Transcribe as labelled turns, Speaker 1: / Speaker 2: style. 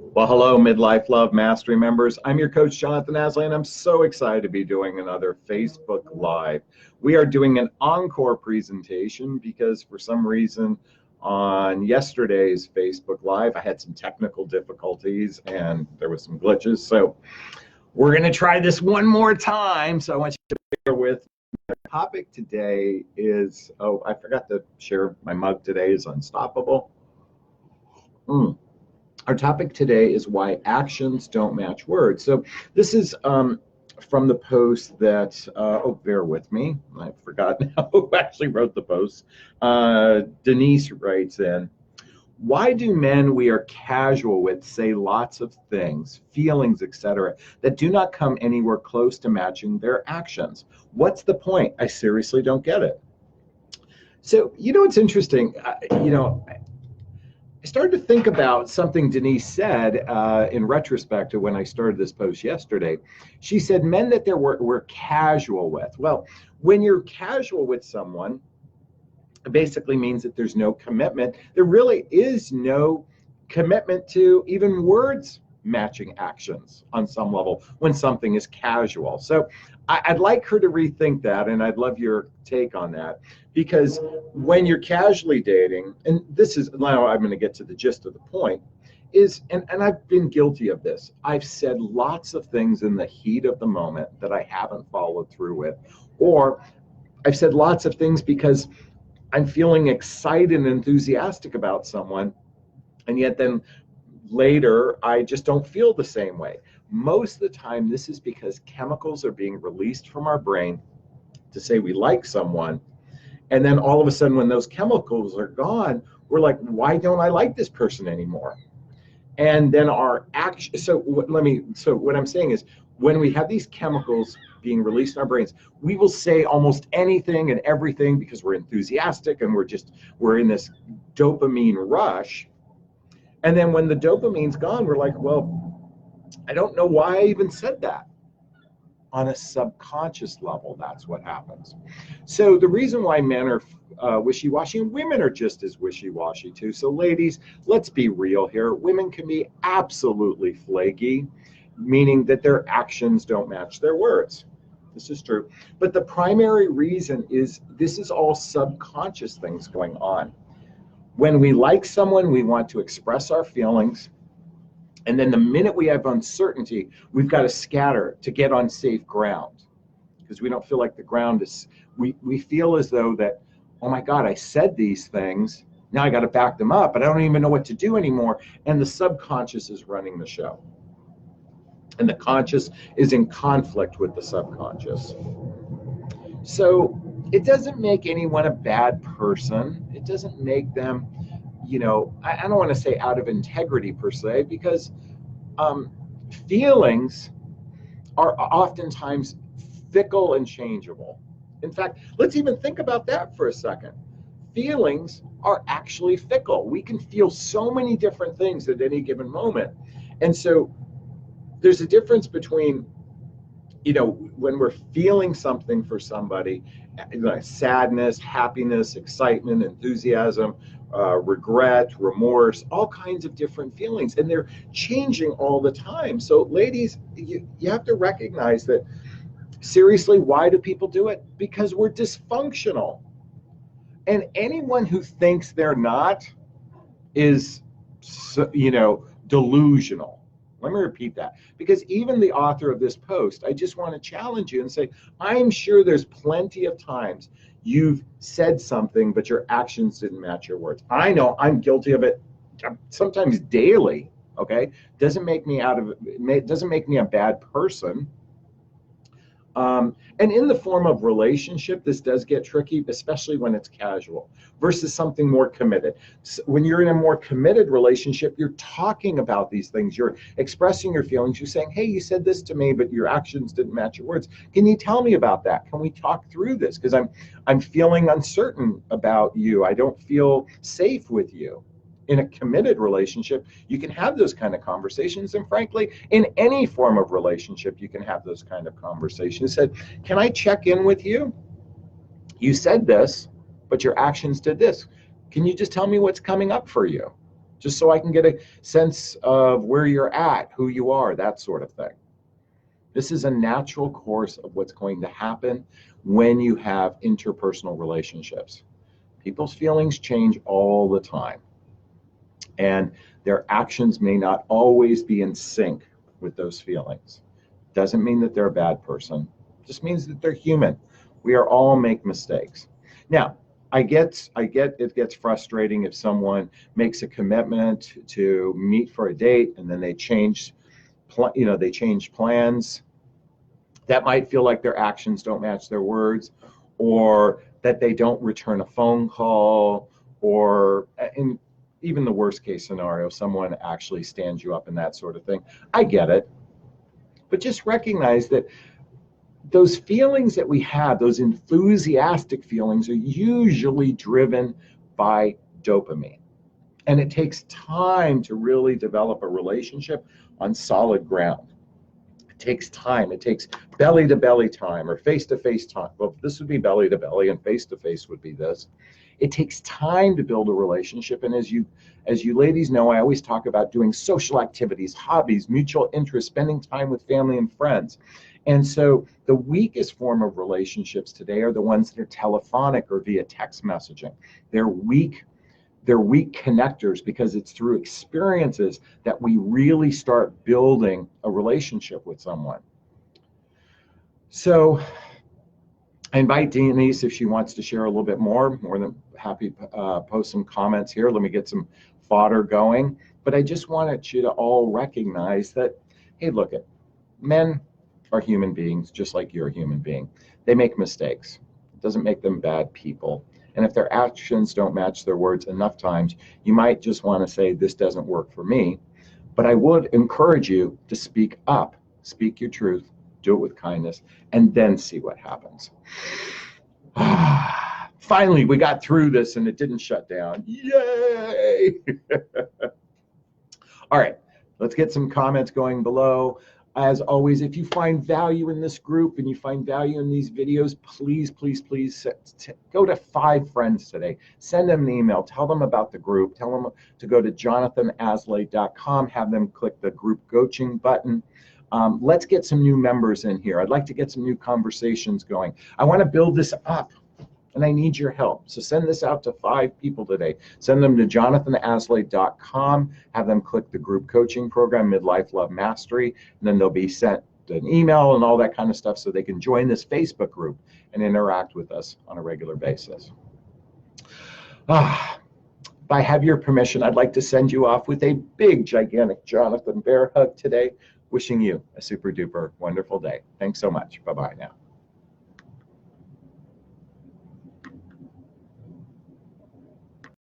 Speaker 1: Well, hello, Midlife Love Mastery members. I'm your coach, Jonathan Asley, and I'm so excited to be doing another Facebook Live. We are doing an encore presentation because for some reason on yesterday's Facebook Live, I had some technical difficulties and there was some glitches. So we're going to try this one more time. So I want you to bear with me. The topic today is, I forgot to share my mug today is Unstoppable. Our topic today is why actions don't match words. So this is from the post that, bear with me. I forgot now who actually wrote the post. Denise writes in, why do men we are casual with say lots of things, feelings, etc., that do not come anywhere close to matching their actions? What's the point? I seriously don't get it. So, it's interesting. I started to think about something Denise said in retrospect to when I started this post yesterday. She said men that we're casual with. Well, when you're casual with someone, it basically means that there's no commitment. There really is no commitment to even words matching actions on some level when something is casual. So I'd like her to rethink that, and I'd love your take on that, because when you're casually dating, and this is, now I'm going to get to the gist of the point, is, and I've been guilty of this, I've said lots of things in the heat of the moment that I haven't followed through with, or I've said lots of things because I'm feeling excited and enthusiastic about someone, and yet then later I just don't feel the same way. Most of the time, this is because chemicals are being released from our brain to say we like someone. And then all of a sudden, when those chemicals are gone, we're like, why don't I like this person anymore? And then our action. So what I'm saying is, when we have these chemicals being released in our brains, we will say almost anything and everything because we're enthusiastic and we're in this dopamine rush. And then when the dopamine's gone, we're like, well, I don't know why I even said that. On a subconscious level, that's what happens. So the reason why men are wishy-washy, and women are just as wishy-washy too. So ladies, let's be real here. Women can be absolutely flaky, meaning that their actions don't match their words. This is true. But the primary reason is this is all subconscious things going on. When we like someone, we want to express our feelings. And then the minute we have uncertainty, we've got to scatter to get on safe ground, because we don't feel like the ground is, we feel as though that, oh my God, I said these things. Now I got to back them up, but I don't even know what to do anymore. And the subconscious is running the show. And the conscious is in conflict with the subconscious. So it doesn't make anyone a bad person. It doesn't make them, I don't want to say out of integrity per se, because feelings are oftentimes fickle and changeable. In fact, let's even think about that for a second. Feelings are actually fickle. We can feel so many different things at any given moment. And so there's a difference between, when we're feeling something for somebody, like sadness, happiness, excitement, enthusiasm, regret, remorse, all kinds of different feelings, and they're changing all the time. So ladies, you have to recognize that, seriously, why do people do it? Because we're dysfunctional. And anyone who thinks they're not is, delusional. Let me repeat that, because even the author of this post, I just want to challenge you and say, I'm sure there's plenty of times you've said something, but your actions didn't match your words. I know I'm guilty of it sometimes daily, okay? Doesn't make me a bad person. And in the form of relationship, this does get tricky, especially when it's casual versus something more committed. So when you're in a more committed relationship, you're talking about these things. You're expressing your feelings. You're saying, hey, you said this to me, but your actions didn't match your words. Can you tell me about that? Can we talk through this? Because I'm feeling uncertain about you. I don't feel safe with you. In a committed relationship, you can have those kind of conversations. And frankly, in any form of relationship, you can have those kind of conversations. Said, can I check in with you? You said this, but your actions did this. Can you just tell me what's coming up for you? just so I can get a sense of where you're at, who you are, that sort of thing. This is a natural course of what's going to happen when you have interpersonal relationships. People's feelings change all the time, and their actions may not always be in sync with those feelings. Doesn't mean that they're a bad person. It just means that they're human. We are all make mistakes. Now, I get it gets frustrating if someone makes a commitment to meet for a date and then they change plans. That might feel like their actions don't match their words, or that they don't return a phone call, or in even the worst case scenario, someone actually stands you up and that sort of thing. I get it. But just recognize that those feelings that we have, those enthusiastic feelings, are usually driven by dopamine. And it takes time to really develop a relationship on solid ground. It takes time. It takes belly-to-belly time or face-to-face time. Well, this would be belly-to-belly, and face-to-face would be this. It takes time to build a relationship. And as you ladies know, I always talk about doing social activities, hobbies, mutual interests, spending time with family and friends. And so the weakest form of relationships today are the ones that are telephonic or via text messaging. They're weak connectors because it's through experiences that we really start building a relationship with someone. So I invite Denise, if she wants to share a little bit more than happy to post some comments here. Let me get some fodder going. But I just wanted you to all recognize that, hey, look, men are human beings just like you're a human being. They make mistakes. It doesn't make them bad people. And if their actions don't match their words enough times, you might just want to say, this doesn't work for me. But I would encourage you to speak up, speak your truth, do it with kindness, and then see what happens. Finally, we got through this and it didn't shut down. Yay! All right, let's get some comments going below. As always, if you find value in this group and you find value in these videos, please, please, please go to 5 friends today. Send them an email. Tell them about the group. Tell them to go to jonathanaslay.com. Have them click the group coaching button. Let's get some new members in here. I'd like to get some new conversations going. I want to build this up, and I need your help. So send this out to 5 people today. Send them to jonathanaslay.com. Have them click the group coaching program, Midlife Love Mastery, and then they'll be sent an email and all that kind of stuff so they can join this Facebook group and interact with us on a regular basis. If I have your permission, I'd like to send you off with a big, gigantic Jonathan Bear hug today. Wishing you a super duper wonderful day. Thanks so much. Bye-bye now.